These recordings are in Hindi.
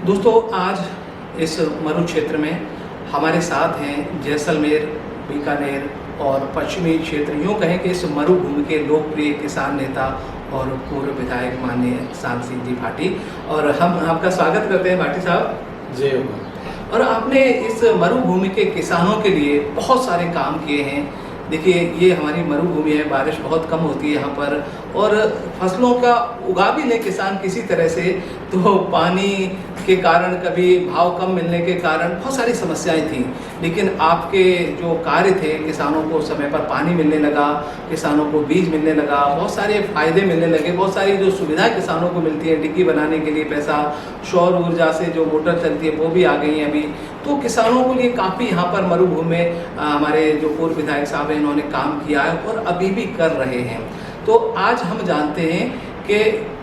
दोस्तों, आज इस मरु क्षेत्र में हमारे साथ हैं जैसलमेर, बीकानेर और पश्चिमी क्षेत्र, यूँ कहें कि इस मरुभूमि के लोकप्रिय किसान नेता और पूर्व विधायक माननीय शांत सिंह जी भाटी। और हम आपका स्वागत करते हैं भाटी साहब। जय हो। और आपने इस मरुभूमि के किसानों के लिए बहुत सारे काम किए हैं। देखिए, ये हमारी मरुभूमि है, बारिश बहुत कम होती है यहाँ पर, और फसलों का उगा भी ले किसान किसी तरह से, तो पानी के कारण, कभी भाव कम मिलने के कारण बहुत सारी समस्याएं थी। लेकिन आपके जो कार्य थे, किसानों को समय पर पानी मिलने लगा, किसानों को बीज मिलने लगा, बहुत सारे फायदे मिलने लगे, बहुत सारी जो सुविधाएं किसानों को मिलती है, डिग्गी बनाने के लिए पैसा, सौर ऊर्जा से जो मोटर चलती है वो भी आ गई है अभी। तो किसानों के लिए काफ़ी यहाँ पर मरुभूमि में हमारे जो पूर्व विधायक साहब हैं, इन्होंने काम किया है और अभी भी कर रहे हैं। तो आज हम जानते हैं कि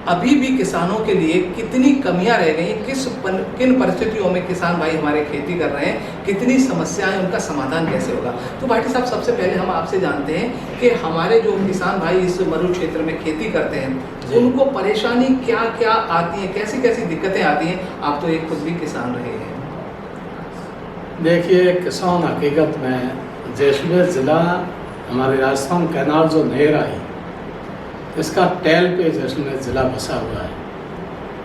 अभी भी किसानों के लिए कितनी कमियां रह गई, किन परिस्थितियों में किसान भाई हमारे खेती कर रहे हैं, कितनी समस्याएं, उनका समाधान कैसे होगा। तो भाटी साहब, सबसे पहले हम आपसे जानते हैं कि हमारे जो किसान भाई इस मरु क्षेत्र में खेती करते हैं, उनको परेशानी क्या क्या आती है, कैसी कैसी दिक्कतें आती हैं। आप तो एक खुद भी किसान रहे हैं। देखिए, किसान हकीकत में जैसलमेर ज़िला, हमारे राजस्थान कैनाल जो नहर आई, इसका टैल पे जैसलमेर ज़िला बसा हुआ है।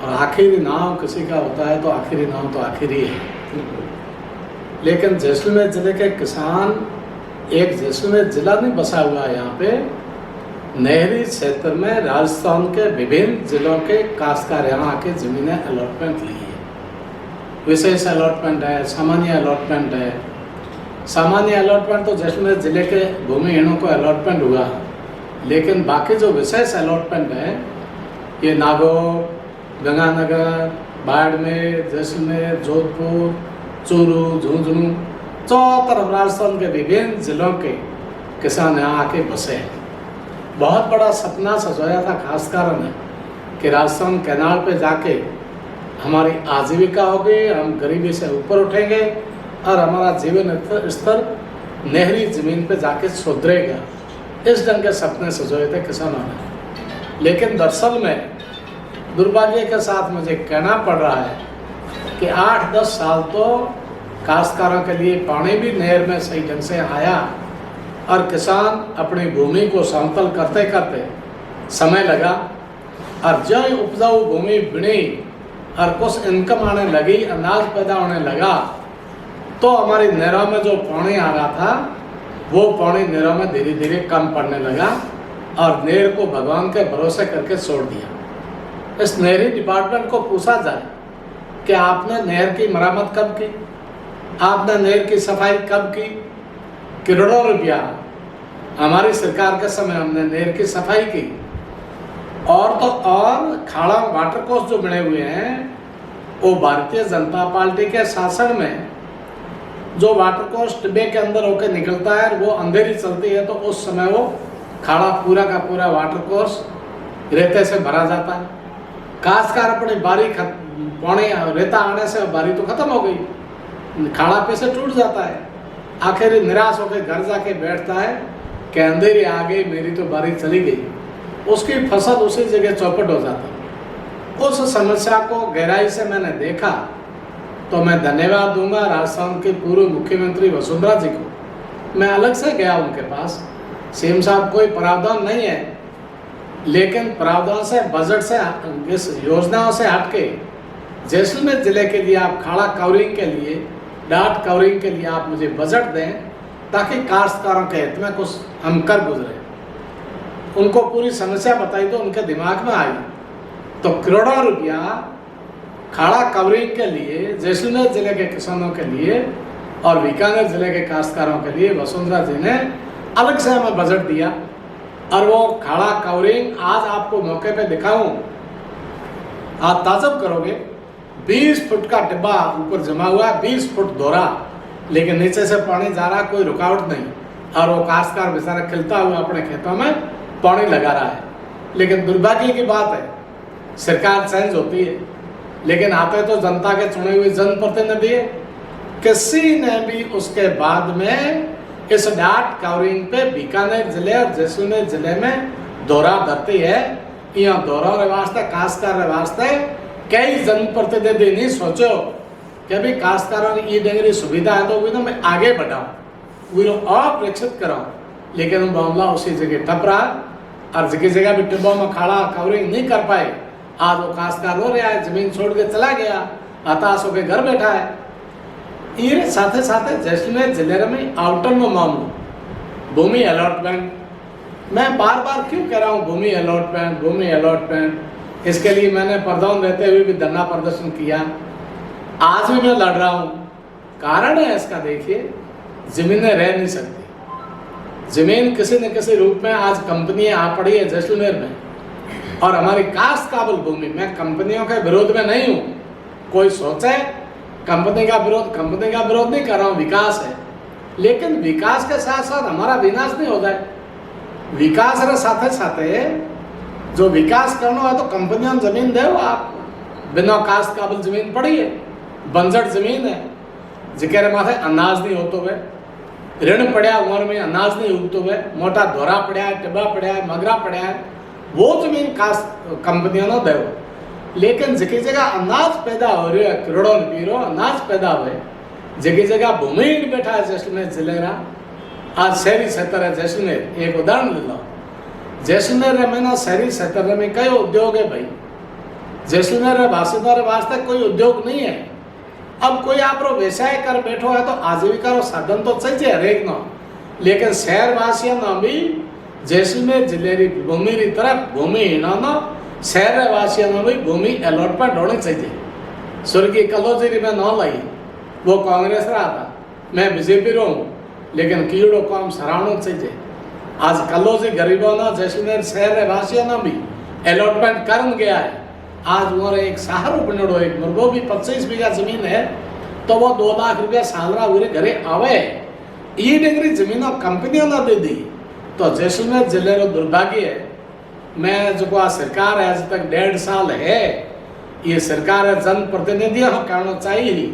और आखिरी नाम किसी का होता है तो आखिरी नाम तो आखिरी है। लेकिन जैसलमेर ज़िले के किसान, एक जैसलमेर ज़िला नहीं बसा हुआ है यहाँ पे, नहरी क्षेत्र में राजस्थान के विभिन्न ज़िलों के काश्तकार यहाँ आके ज़मीनें अलॉटमेंट ली है। विशेष अलॉटमेंट है, सामान्य अलॉटमेंट है। सामान्य अलॉटमेंट तो जैसलमेर ज़िले के भूमिहीनों को अलॉटमेंट हुआ, लेकिन बाकी जो विशेष अलॉटमेंट है, ये नागौर, गंगानगर, बाड़मेर, जैसलमेर, जोधपुर, चूरू, झुंझुनू, चारों तरफ राजस्थान के विभिन्न जिलों के किसान यहाँ आके बसे हैं। बहुत बड़ा सपना सजाया था खासकारों ने कि राजस्थान कैनाल पे जाके हमारी आजीविका होगी, हम गरीबी से ऊपर उठेंगे और हमारा जीवन स्तर नहरी ज़मीन पे जाके सुधरेगा। इस ढंग के सपने सजोए थे किसानों ने। लेकिन दरअसल में दुर्भाग्य के साथ मुझे कहना पड़ रहा है कि 8-10 साल तो काश्तकारों के लिए पानी भी नहर में सही ढंग से आया और किसान अपनी भूमि को समतल करते करते समय लगा, और जब उपजाऊ भूमि बनी और कुछ इनकम आने लगी, अनाज पैदा होने लगा, तो हमारी नहरों में जो पानी आ रहा था वो पानी नहरों में धीरे धीरे कम पड़ने लगा और नहर को भगवान के भरोसे करके छोड़ दिया। इस नहरी डिपार्टमेंट को पूछा जाए कि आपने नहर की मरम्मत कब की, आपने नहर की सफाई कब की। करोड़ों रुपया हमारी सरकार के समय हमने नहर की सफाई की। और तो और खाड़ा वाटर कोर्स जो बने हुए हैं, वो भारतीय जनता पार्टी के शासन में जो वाटर कोर्स डिब्बे के अंदर होकर निकलता है, वो अंधेरी चलती है, तो उस समय वो खाड़ा पूरा का पूरा वाटर कोर्स रेते से भरा जाता है। काश्तकार अपनी बारी पानी रेता आने से बारी तो खत्म हो गई, खाड़ा पे से टूट जाता है। आखिर निराश होकर घर जाके बैठता है कि अंधेरी आ गई, मेरी तो बारी चली गई। उसकी फसल उसी जगह चौपट हो जाता है। उस समस्या को गहराई से मैंने देखा, तो मैं धन्यवाद दूंगा राजस्थान के पूर्व मुख्यमंत्री वसुंधरा जी को। मैं अलग से गया उनके पास। सीएम साहब, कोई प्रावधान नहीं है, लेकिन प्रावधान से, बजट से, इस योजनाओं से हटके जैसलमेर जिले के लिए आप खाड़ा कवरिंग के लिए, डाट कवरिंग के लिए आप मुझे बजट दें, ताकि काश्तकारों के हित में कुछ हम कर गुजरे। उनको पूरी समस्या बताई तो उनके दिमाग में आई, तो करोड़ों रुपया खाड़ा कवरिंग के लिए, जैसलमेर जिले के किसानों के लिए और बीकानेर जिले के काश्तकारों के लिए वसुंधरा जी ने अलग से हमें बजट दिया। और वो खाड़ा कवरिंग आज आपको मौके पे दिखाऊं, आप ताज्जुब करोगे। 20 फुट का डिब्बा ऊपर जमा हुआ, 20 फुट दोहरा, लेकिन नीचे से पानी जा रहा, कोई रुकावट नहीं। और वो काश्तकार बेचारा खिलता हुआ अपने खेतों में पानी लगा रहा है। लेकिन दुर्भाग्य की बात है, सरकार चेंज होती है, लेकिन आते तो जनता के चुने हुए जनप्रतिनिधि है। किसी ने भी उसके बाद में इस डाट कवरिंग पे बीकानेर जिले और जैसलमेर जिले में दौरा धरती है। यहाँ दौरा वास्ते, काश्तकार वास्ते कई जनप्रतिनिधि नहीं सोचो कि अभी काश्तकारों की ये डेंगरी सुविधा है तो भी ना मैं आगे बढ़ाऊँ वो अप्रेक्षित कराऊँ, लेकिन मामला उसी जगह ठप रहा और जगह जगह भी टिब्बों में खड़ा कवरिंग नहीं कर पाए। आज वो काश्तकार हो रहा है, जमीन छोड़ के चला गया, हताश होकर घर बैठा है। ये साथे साथे जैसलमेर जिले में आउटर में मामलो भूमि अलॉटमेंट, मैं बार बार क्यों कह रहा हूँ भूमि अलॉटमेंट भूमि अलॉटमेंट, इसके लिए मैंने प्रधान रहते हुए भी धरना प्रदर्शन किया, आज भी मैं लड़ रहा हूँ। कारण है इसका, देखिए जमीनें रह नहीं सकती, जमीन किसी न किसी रूप में आज कंपनियां आ पड़ी है जैसलमेर में, और हमारी काश्त काबिल भूमि, मैं कंपनियों के विरोध में नहीं हूँ, कोई सोचे कंपनी का विरोध नहीं कर रहा हूँ, विकास है, लेकिन विकास के साथ साथ हमारा विनाश नहीं हो जाए। विकास के साथ साथे जो विकास करना है तो कंपनियों जमीन दे, आप बिना काश्त काबिल जमीन पड़ी है, बंजर जमीन है, जिके माथे अनाज नहीं होते हुए, ऋण पड़ा उम्र में अनाज नहीं उगते हुए, मोटा धोरा पड़ा है, टिब्बा पड़ा है, मगरा पड़ा है, वो जमीन काश्त कंपनियों ने दे। लेकिन जगह जगह अनाज पैदा हो रही है, करोड़ों रुपये अनाज पैदा हुए, जगह जगह भूमि बैठा है जैसलमेर जिले का। आज शहरी क्षेत्र है जैसलमेर, एक उदाहरण ले लो, जैसलमेर में ना शहरी क्षेत्र में कई उद्योग है भाई, जैसलमेर बासिंदा वास्ते कोई उद्योग नहीं है। अब कोई आप व्यवसाय कर बैठो है तो आजीविका रो साधन तो चाहिए हरेक ना, लेकिन शहर वासियों ना भी जैसलमेर जिले की भूमि की तरफ भूमिहीनों ना शहर वासियों ने भी भूमि अलॉटमेंट होनी चाहिए। स्वर्गीय कलोजी में ना लाई, वो कांग्रेस रहा था, मैं बीजेपी रो हूँ, लेकिन कीड़ो काम सराहना चाहिए। आज कलोजी गरीबों ना जैसलमेर शहर वासियों ने भी अलॉटमेंट कर गया है। आज उम्र एक शहर बनो, एक मुर्गो भी 25 बीघा जमीन है तो वो 2 लाख रुपया सालरा पूरे घरे आवे। ये डिग्री जमीनों कंपनियों ने दे दी तो जैसलमेर जिले का दुर्भाग्य है। मैं जो आ सरकार है आज तक 1.5 साल है, ये सरकार है जनप्रतिनिधियों को कहना चाहिए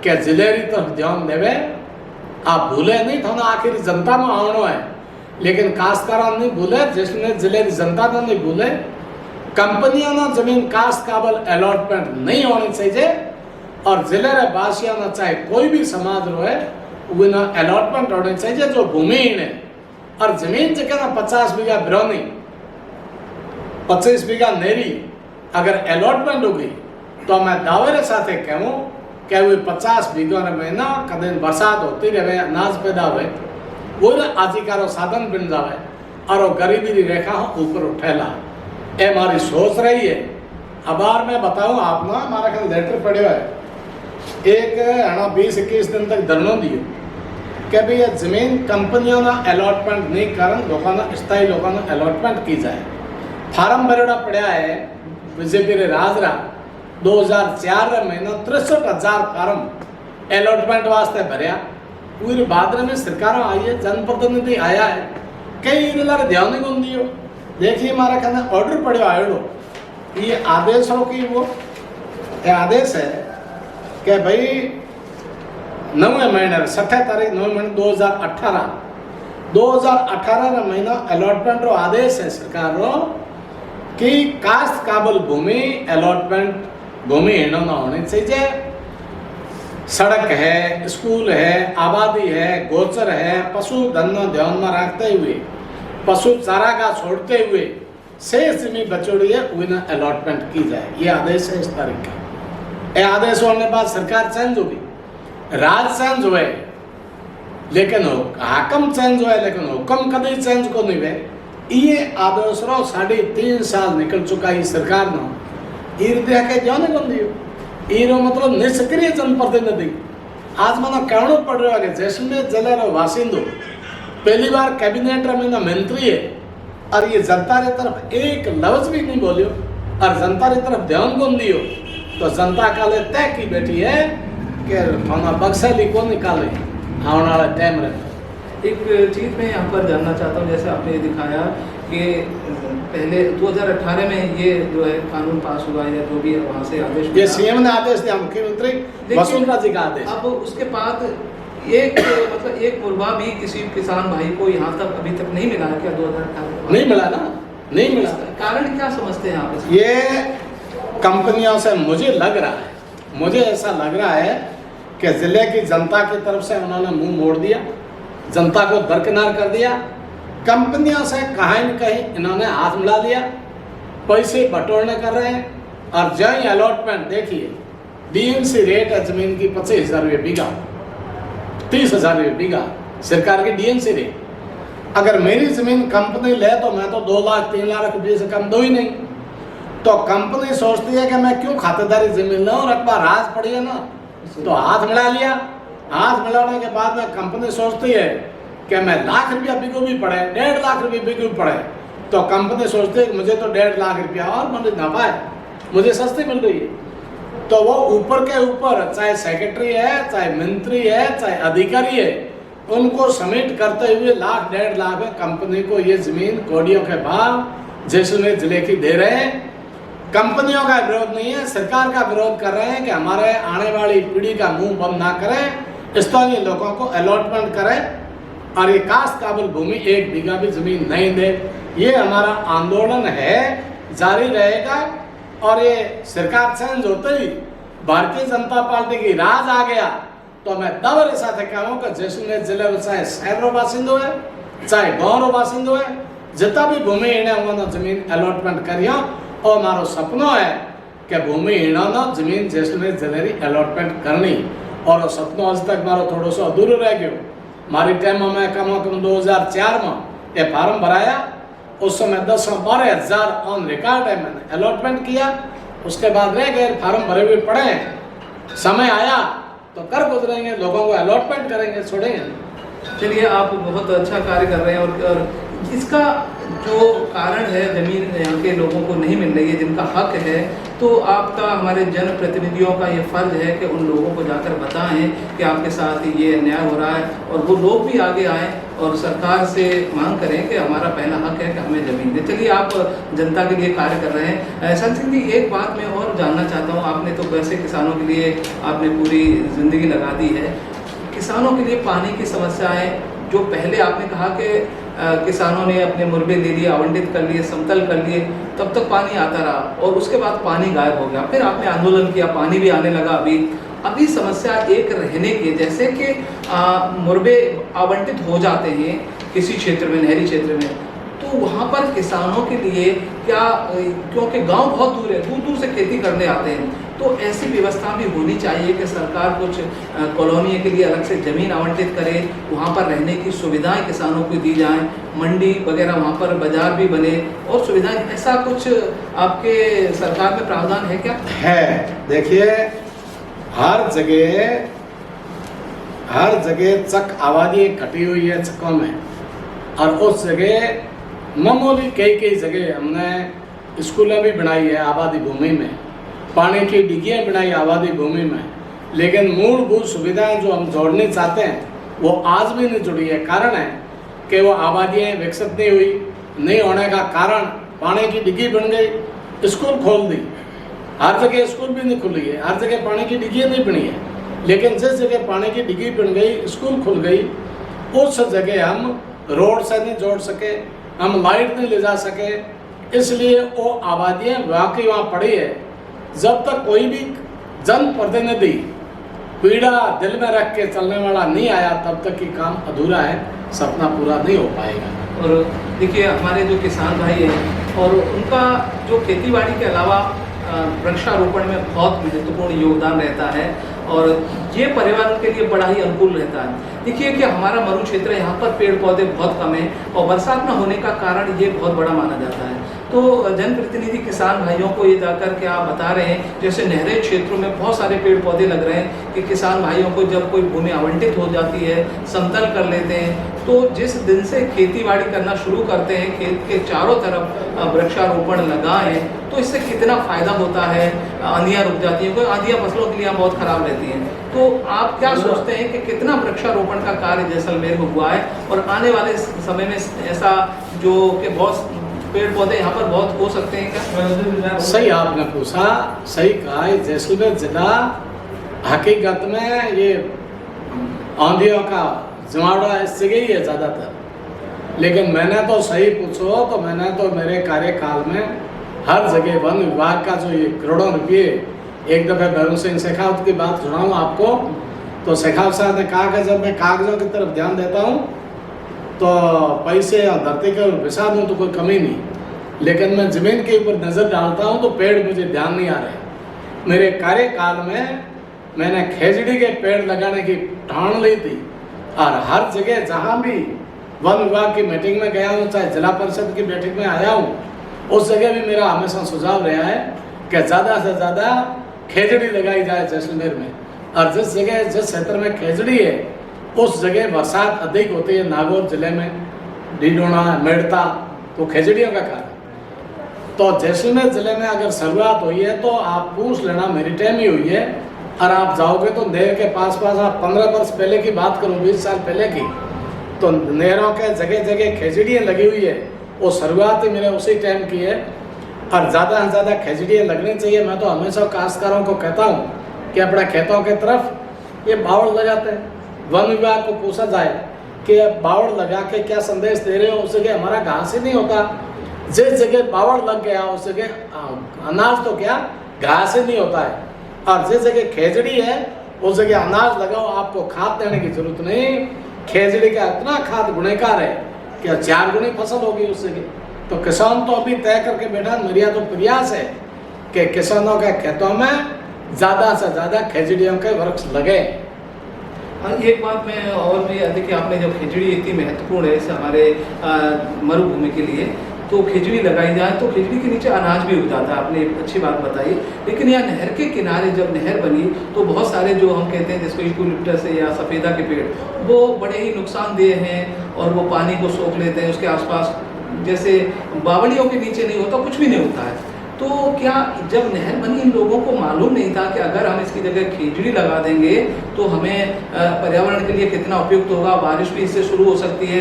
कि जिले की तरफ ध्यान देवे, आप भूले नहीं था ना, आखिर जनता में आना है, लेकिन काश्तकारों नहीं भूले, जैसलमेर जिले की जनता ने नहीं भूले। कंपनियों ना जमीन काश्त काबिल अलॉटमेंट नहीं होनी चाहिए, और जिले के वासियों ना चाहे कोई भी समाज रो है उन्हें अलॉटमेंट होनी चाहिए जो भूमिहीन है। और जमीन जगह ना 50 बीघा बिरौनी 25 बीघा नेरी अगर अलॉटमेंट होगी तो मैं दावे के साथ कहूँ कि वो 50 बीघा महीना कदे बरसात होती रहे, अनाज पैदा हुए, वो आजीविका साधन बन जाए और वो गरीबी की रेखा ऊपर उठेला। ये हमारी सोच रही है। अब बार मैं बताऊँ आप ना, हमारा कल लेटर पड़े है, एक है 20-21 दिन तक धरना दियो कि भाई ये जमीन कंपनियों ना अलॉटमेंट नहीं करन, लोगों ना स्थायी लोगों ना अलॉटमेंट की जाए। फार्म भरेड़ा पड़ा है बीजेपी रे राजरा 2004 रे महीना 63,000 फार्म अलॉटमेंट वास्ते भरिया। पूरी बाद में सरकार आई है, जनप्रतिनिधि आया है, कई इधर ध्यान नहीं दियो। देखिए हमारा कहना ऑर्डर पड़े आयो, ये आदेश हो कि वो ये आदेश है कि भाई 9 महीने 6 तारीख 9 महीने 2018 रा महीना अलॉटमेंट रो आदेश है सरकार रो कि काश्त काबिल भूमि अलॉटमेंट भूमिहीन ना होनी चाहिए। सड़क है, स्कूल है, आबादी है, गोचर है, पशुधन को ध्यान में रखते हुए, पशु चारा का छोड़ते हुए शेष जमीन बचोड़ी है उन्हें अलॉटमेंट की जाए। ये आदेश है इस तारीख का। ये आदेश होने के बाद सरकार चेंज होगी, राज चेंज हुए, लेकिन हाकम चेंज हुए, लेकिन हुक्म कभी चेंज को नहीं हुए। ये आदेश रो 3.5 साल निकल चुका है सरकार ने, के जाने को दियो। ईरो मतलब निष्क्रिय जनप्रतिनिधि। आज मना कहना पड़ रहा है कि जैसलमेर जिले रो वासिंदो पहली बार कैबिनेट में मंत्री है और ये जनता की तरफ एक लफ्ज भी नहीं बोलियो और जनता की तरफ ध्यान कौन दियो, तो जनता काले तय की बैठी है कि थाना बक्सली को निकाले आने वाला टाइम रहे। एक चीज़ मैं यहाँ पर जानना चाहता हूँ, जैसे आपने दिखाया कि पहले 2018 में ये जो है कानून पास हुआ है, जो भी है वहाँ से आदेश, ये सीएम ने आदेश दिया, मुख्यमंत्री वसुंधरा जी का आदेश। अब उसके बाद एक मतलब एक मुर्गा भी किसी किसान भाई को यहाँ तक अभी तक नहीं मिला है क्या? 2018 नहीं मिला ना, नहीं मिला। कारण क्या समझते हैं आप? ये कंपनियों से मुझे लग रहा है, मुझे ऐसा लग रहा है कि ज़िले की जनता की तरफ से उन्होंने मुंह मोड़ दिया, जनता को दरकिनार कर दिया। कंपनियों से कहीं न कहीं इन्होंने हाथ मिला लिया, पैसे बटोरने कर रहे हैं। और जय अलॉटमेंट देखिए, डीएमसी रेट है ज़मीन की 25,000 रुपये बीघा, 30,000 रुपये बीघा सरकार की डीएमसी रेट। अगर मेरी ज़मीन कंपनी ले तो मैं तो 2 लाख 3 लाख रुपये से कम दो ही नहीं। तो कंपनी सोचती है कि मैं क्यों खातेदारी ज़मीन लूँ, और अखबार राज पड़ी है ना, तो हाथ मिला लिया। हाथ मिलाने के बाद में कंपनी सोचती है कि मैं लाख रुपया बिकू भी पड़े, 1.5 लाख रुपये बिकू भी पड़े, तो कंपनी सोचती है कि मुझे तो 1.5 लाख रुपया और मुझे नफा है, मुझे सस्ती मिल रही है। तो वो ऊपर के ऊपर चाहे सेक्रेटरी है, चाहे मंत्री है, चाहे अधिकारी है, उनको समेट करते हुए लाख 1.5 लाख में कंपनी को ये ज़मीन कौड़ियों के भाव जैसलमेर जिले की दे रहे हैं। कंपनियों का विरोध नहीं है, सरकार का विरोध कर रहे हैं कि हमारे आने वाली पीढ़ी का मुंह बंद ना करें, स्थानीय लोगों को अलॉटमेंट करें और ये काश्त काबिल भूमि 1 बीघा भी जमीन नहीं दे। ये हमारा आंदोलन है, जारी रहेगा। और ये सरकार चेंज होते ही भारतीय जनता पार्टी की राज आ गया तो मैं दावे साथ कहूँ कि जैसलमेर जिले में चाहे शहरों बासिंदो है, चाहे गाँव बासिंदो है, जितना भी भूमि इन्हें उन्होंने जमीन अलॉटमेंट करियो। और मारो सपनो है कि भूमि इन्होंने जमीन जैसलमेर जिले की अलॉटमेंट करनी, और वो सपनों आज तक मारो थोड़ो सो अधूरो रह गयो। मारी टाइम में कम से कम 2004 में ये फार्म भराया, उस समय 10-12 ऑन रिकॉर्ड है, मैंने अलॉटमेंट किया। उसके बाद रह गए, फार्म भरे हुए पड़े हैं, समय आया तो कर गुजरेंगे, लोगों को अलॉटमेंट करेंगे, छोड़ेंगे। चलिए, आप बहुत अच्छा कार्य कर रहे हैं। और इसका जो कारण है, ज़मीन यहाँ के लोगों को नहीं मिल रही है जिनका हक है, तो आपका, हमारे जनप्रतिनिधियों का ये फ़र्ज है कि उन लोगों को जाकर बताएं कि आपके साथ ये अन्याय हो रहा है, और वो लोग भी आगे आएँ और सरकार से मांग करें कि हमारा पहला हक है कि हमें ज़मीन दे। चलिए, आप जनता के लिए कार्य कर रहे हैं। संत जी, एक बात मैं और जानना चाहता हूँ, आपने तो वैसे किसानों के लिए आपने पूरी ज़िंदगी लगा दी है, किसानों के लिए पानी की समस्याएँ, जो पहले आपने कहा कि किसानों ने अपने मुरबे ले लिए, आवंटित कर लिए, समतल कर लिए, तब तक पानी आता रहा, और उसके बाद पानी गायब हो गया। फिर आपने आंदोलन किया, पानी भी आने लगा। अभी समस्या एक रहने की, जैसे कि मुरबे आवंटित हो जाते हैं किसी क्षेत्र में, नहरी क्षेत्र में, तो वहाँ पर किसानों के लिए क्या, क्योंकि गांव बहुत दूर है, दूर दूर से खेती करने आते हैं, तो ऐसी व्यवस्था भी होनी चाहिए कि सरकार कुछ कॉलोनी के लिए अलग से ज़मीन आवंटित करे, वहाँ पर रहने की सुविधाएं किसानों को दी जाएं, मंडी वगैरह वहाँ पर बाजार भी बने और सुविधाएं, ऐसा कुछ आपके सरकार में प्रावधान है क्या? है, देखिए, हर जगह चक आबादी इकट्ठी हुई है चकों में, और उस जगह मामूली कई जगह हमने स्कूलें भी बनाई है आबादी भूमि में, पानी की डिगियाँ बनाई आबादी भूमि में, लेकिन मूलभूत सुविधाएं जो हम जोड़नी चाहते हैं वो आज भी नहीं जुड़ी है। कारण है कि वो आबादियाँ विकसित नहीं हुई, नहीं होने का कारण पानी की डिगी बन गई, स्कूल खोल दी, हर जगह स्कूल भी नहीं खुली है, हर जगह पानी की डिगियाँ नहीं बनी है, लेकिन जिस जगह पानी की डिगी बन गई, स्कूल खुल गई, उस जगह हम रोड से नहीं जोड़ सके, हम लाइट नहीं ले जा सके, इसलिए वो आबादियाँ वाकई वहाँ पड़ी है। जब तक कोई भी जनप्रतिनिधि पीड़ा दिल में रख के चलने वाला नहीं आया, तब तक ये काम अधूरा है, सपना पूरा नहीं हो पाएगा। और देखिए, हमारे जो किसान भाई हैं, और उनका जो खेतीबाड़ी के अलावा वृक्षारोपण में बहुत महत्वपूर्ण योगदान रहता है, और ये पर्यावरण के लिए बड़ा ही अनुकूल रहता है। देखिए कि हमारा मरु क्षेत्र है, यहाँ पर पेड़ पौधे बहुत कम हैं, और बरसात न होने का कारण ये बहुत बड़ा माना जाता है। तो जनप्रतिनिधि किसान भाइयों को ये जाकर के आप बता रहे हैं, जैसे नहरे क्षेत्रों में बहुत सारे पेड़ पौधे लग रहे हैं, कि किसान भाइयों को जब कोई भूमि आवंटित हो जाती है, समतल कर लेते हैं, तो जिस दिन से खेतीबाड़ी करना शुरू करते हैं, खेत के चारों तरफ वृक्षारोपण लगाएं, तो इससे कितना फ़ायदा होता है। आंधियाँ रुक जाती हैं, कोई आंधियाँ फसलों के लिए बहुत ख़राब रहती हैं। तो आप क्या सोचते हैं कि कितना वृक्षारोपण का कार्य जैसलमेर में हुआ है, और आने वाले समय में ऐसा जो कि बहुत पेड़ पौधे यहाँ पर बहुत हो सकते हैं क्या? सही आपने पूछा, सही कहा है। जैसलमेर जिला हकीकत में ये आंधियों का जमावड़ा इस जगह ही है ज़्यादातर, लेकिन मैंने तो सही पूछो तो मैंने तो मेरे कार्यकाल में हर जगह वन विभाग का जो ये करोड़ों रुपये, एक दफ़े भैरू सिंह शेखावत की बात सुनाऊँ आपको, तो शेखावत साहब ने कहा कि जब मैं कागज़ों की तरफ ध्यान देता हूँ तो पैसे और धरती के ऊपर बिछा दूँ तो कोई कमी नहीं, लेकिन मैं ज़मीन के ऊपर नज़र डालता हूँ तो पेड़ मुझे ध्यान नहीं आ रहे। मेरे कार्यकाल में मैंने खेजड़ी के पेड़ लगाने की ठान ली थी, और हर जगह जहाँ भी वन विभाग की मीटिंग में गया हूँ, चाहे जिला परिषद की बैठक में आया हूँ, उस जगह भी मेरा हमेशा सुझाव रहा है कि ज़्यादा से ज़्यादा खेजड़ी लगाई जाए जैसलमेर में। और जिस जगह जिस क्षेत्र में खेजड़ी है उस जगह बरसात अधिक होती है। नागौर जिले में डीडोना, मेड़ता, तो खेजड़ियों का कारण। तो जैसलमेर जिले में अगर शुरुआत हुई है तो आप पूछ लेना, मेरी टाइम ही हुई है, और आप जाओगे तो नहर के पास आप 15 वर्ष पहले की बात करूँ, 20 साल पहले की, तो नहरों के जगह जगह खेजड़ियाँ लगी हुई है। वो शुरुआत ही मैंने उसी टाइम की है, और ज़्यादा से ज़्यादा खेजड़ियाँ लगनी चाहिए। मैं तो हमेशा काश्तकारों को कहता हूँ कि अपने खेतों के तरफ ये बावड़ लगाते हैं, वन विभाग को पूछा जाए कि बावड़ लगा के क्या संदेश दे रहे हो। उस जगह हमारा घास ही नहीं होता, जिस जगह बावड़ लग गया उस जगह अनाज तो क्या घास ही नहीं होता है, और जिस जगह खेजड़ी है उस जगह अनाज लगाओ, आपको खाद देने की जरूरत नहीं। खेजड़ी का इतना खाद गुणकार है कि 4 गुनी फसल होगी उस जगह। तो किसान तो अभी तय करके बैठा, मेरा तो प्रयास है कि किसानों के खेतों में ज़्यादा से ज़्यादा खेजड़ियों के वृक्ष लगे। हाँ, एक बात मैं और भी, देखिए आपने जब खिचड़ी इतनी महत्वपूर्ण है हमारे मरुभूमि के लिए, तो खिचड़ी लगाई जाए तो खिचड़ी के नीचे अनाज भी उग जाता है, आपने अच्छी बात बताई। लेकिन यहाँ नहर के किनारे जब नहर बनी तो बहुत सारे जो हम कहते हैं जिसको यूकेलिप्टस या सफ़ेदा के पेड़, वो बड़े ही नुकसानदेह हैं और वो पानी को सोख लेते हैं। उसके आसपास जैसे बावड़ियों के नीचे नहीं होता, कुछ भी नहीं होता है। तो क्या जब नहर बनी इन लोगों को मालूम नहीं था कि अगर हम इसकी जगह खिचड़ी लगा देंगे तो हमें पर्यावरण के लिए कितना उपयुक्त होगा, बारिश भी इससे शुरू हो सकती है।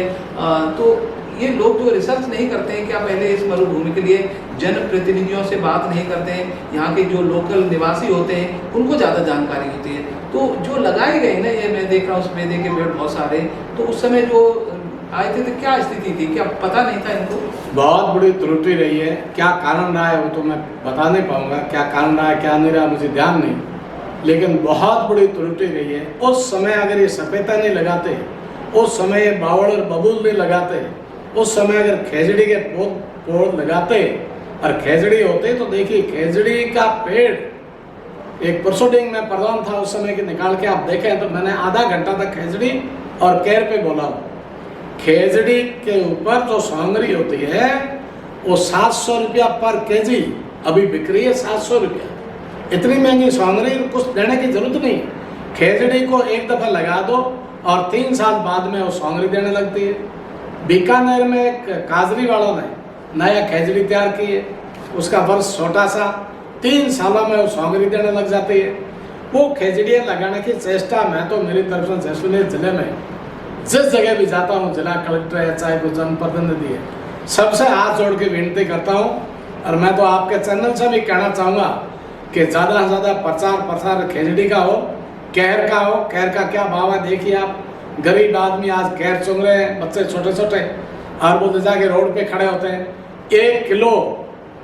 तो ये लोग जो रिसर्च नहीं करते हैं, क्या पहले इस मरुभूमि के लिए जनप्रतिनिधियों से बात नहीं करते हैं, यहाँ के जो लोकल निवासी होते हैं उनको ज़्यादा जानकारी होती है। तो जो लगाए गए ना, ये मैं देख रहा हूँ सफेदे के पेड़ बहुत सारे, तो उस समय जो आए थे तो क्या स्थिति थी, क्या पता नहीं था इनको? बहुत बड़ी त्रुटि रही है। क्या कारण रहा है वो तो मैं बता नहीं पाऊँगा, क्या कारण रहा है क्या नहीं रहा मुझे ध्यान नहीं, लेकिन बहुत बड़ी त्रुटि रही है। उस समय अगर ये सफेदा नहीं लगाते, उस समय ये बावड़ और बबूल नहीं लगाते, उस समय अगर खेजड़ी के पौध लगाते और खेजड़ी होते, तो देखिए खेजड़ी का पेड़, एक प्रोसीडिंग में प्रधान था उस समय के, निकाल के आप देखें तो मैंने आधा घंटा तक खेजड़ी और कैर पे बोला। खेजड़ी के ऊपर जो सौंगरी होती है वो 700 रुपया पर केजी अभी बिक रही है, 700 रुपया। इतनी महंगी सौंगरी, कुछ देने की जरूरत नहीं। खेजड़ी को एक दफ़ा लगा दो और 3 साल बाद में वो सौंगरी देने लगती है। बीकानेर में एक काजरी वालों ने नया खेजड़ी तैयार की है, उसका वर्ष छोटा सा, 3 सालों में वो सौंगरी देने लग जाती है। वो खेजड़ियाँ लगाने की चेष्टा मैं तो मेरी तरफ से जैसलमेर जिले में जिस जगह भी जाता हूँ, जिला कलेक्टर है चाहे कोई जनप्रतिनिधि है, सबसे हाथ जोड़ के विनती करता हूँ। और मैं तो आपके चैनल से भी कहना चाहूँगा कि ज़्यादा से ज़्यादा प्रचार प्रसार खेजड़ी का हो, कैर का हो। कैर का क्या भाव है देखिए आप, गरीब आदमी आज कैर चुन रहे हैं, बच्चे छोटे छोटे, और वो जाके रोड पे खड़े होते हैं, 1 किलो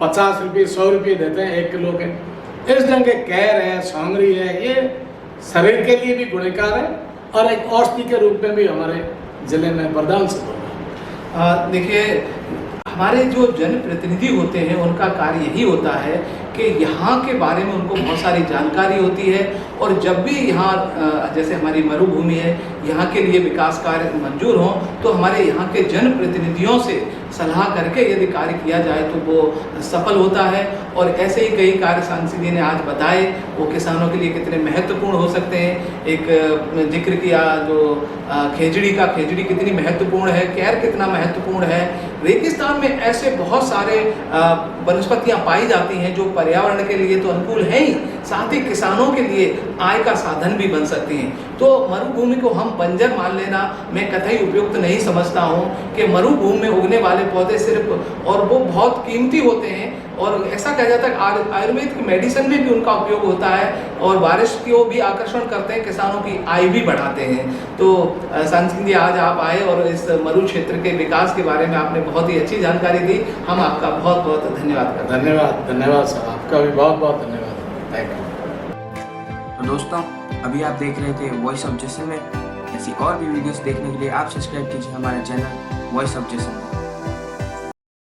50 रुपये 100 रुपये देते हैं 1 किलो के। इस ढंग के कैर है, सौंगरी है, ये शरीर के लिए भी गुणकार है और एक औषधि के रूप में भी हमारे जिले में वरदान सिद्ध होगा। देखिए हमारे जो जनप्रतिनिधि होते हैं उनका कार्य यही होता है कि यहाँ के बारे में उनको बहुत सारी जानकारी होती है, और जब भी यहाँ जैसे हमारी मरुभूमि है, यहाँ के लिए विकास कार्य मंजूर हों तो हमारे यहाँ के जनप्रतिनिधियों से सलाह करके यदि कार्य किया जाए तो वो सफल होता है। और ऐसे ही कई कार्य सांसद जी ने आज बताए, वो किसानों के लिए कितने महत्वपूर्ण हो सकते हैं। एक जिक्र किया जो खेजड़ी का, खेजड़ी कितनी महत्वपूर्ण है, कैर कितना महत्वपूर्ण है। रेगिस्तान में ऐसे बहुत सारे वनस्पतियाँ पाई जाती हैं जो पर्यावरण के लिए तो अनुकूल है ही, साथ ही किसानों के लिए आय का साधन भी बन सकती हैं। तो मरुभूमि को हम बंजर मान लेना मैं कतई उपयुक्त नहीं समझता हूँ कि मरुभूमि में उगने वाले पौधे सिर्फ, और वो बहुत कीमती होते हैं, और ऐसा कहा जाता है कि आयुर्वेद की मेडिसिन में भी उनका उपयोग होता है और बारिश को भी आकर्षण करते हैं, किसानों की आय भी बढ़ाते हैं। तो सांची सिंह जी, आज आप आए और इस मरु क्षेत्र के विकास के बारे में आपने बहुत ही अच्छी जानकारी दी। हम आपका बहुत बहुत धन्यवाद करते हैं। धन्यवाद सर, आपका भी बहुत बहुत धन्यवाद। Thank you. तो दोस्तों, अभी आप देख रहे थे वॉइस ऑफ जैसलमेर। ऐसी और भी वीडियोस देखने के लिए आप सब्सक्राइब कीजिए हमारे चैनल वॉइस ऑफ जैसलमेर।